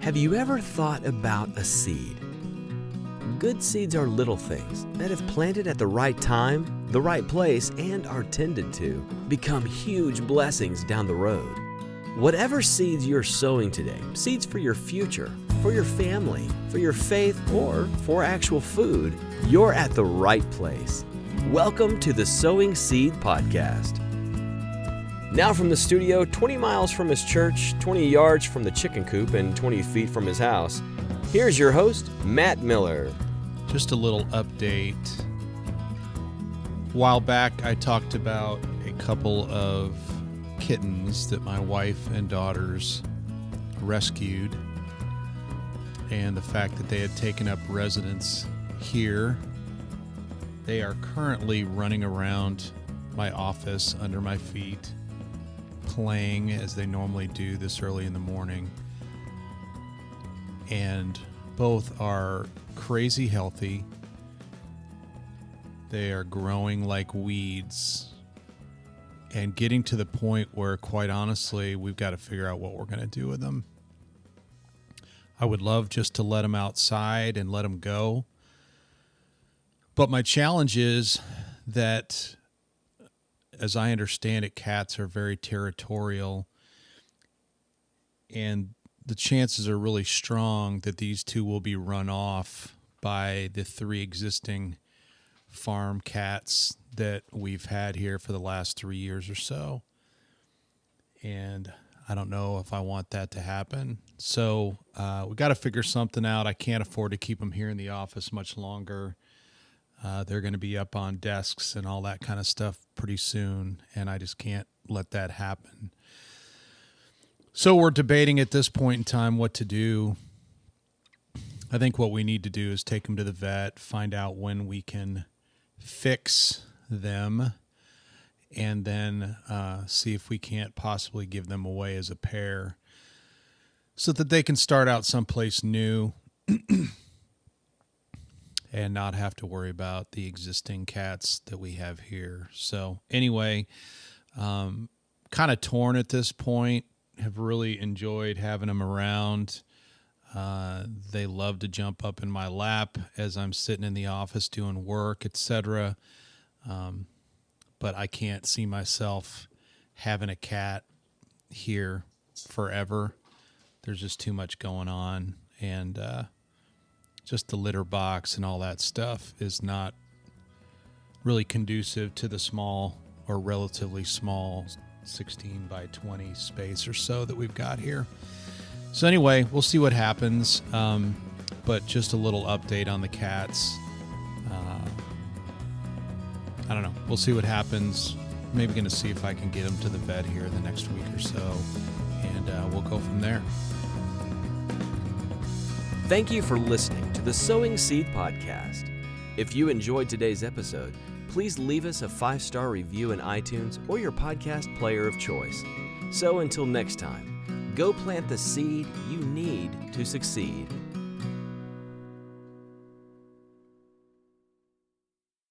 Have you ever thought about a seed? Good seeds are little things that, if planted at the right time, the right place, and are tended to, become huge blessings down the road. Whatever seeds you're sowing today, seeds for your future, for your family, for your faith, or for actual food, you're at the right place. Welcome to the Sowing Seed Podcast. Now from the studio, 20 miles from his church, 20 yards from the chicken coop, and 20 feet from his house, here's your host, Matt Miller. Just a little update. A while back, I talked about a couple of kittens that my wife and daughters rescued, and the fact that they had taken up residence here. They are currently running around my office under my feet, playing as they normally do this early in the morning. And both are crazy healthy. They are growing like weeds and getting to the point where, quite honestly, we've got to figure out what we're going to do with them. I would love just to let them outside and let them go. But my challenge is that, as I understand it, cats are very territorial, and the chances are really strong that these two will be run off by the 3 existing farm cats that we've had here for the last 3 years or so. And I don't know if I want that to happen. So we got to figure something out. I can't afford to keep them here in the office much longer. They're going to be up on desks and all that kind of stuff pretty soon, and I just can't let that happen. So we're debating at this point in time what to do. I think what we need to do is take them to the vet, find out when we can fix them, and then see if we can't possibly give them away as a pair so that they can start out someplace new and not have to worry about the existing cats that we have here. So anyway, kind of torn at this point. Have really enjoyed having them around. They love to jump up in my lap as I'm sitting in the office doing work, etc. But I can't see myself having a cat here forever. There's just too much going on, and just the litter box and all that stuff is not really conducive to the small or relatively small 16 by 20 space or so that we've got here. So anyway, we'll see what happens. But just a little update on the cats. I don't know. We'll see what happens. Maybe going to see if I can get them to the vet here the next week or so, and we'll go from there. Thank you for listening to the Sowing Seed Podcast. If you enjoyed today's episode, please leave us a 5-star review in iTunes or your podcast player of choice. So until next time, go plant the seed you need to succeed.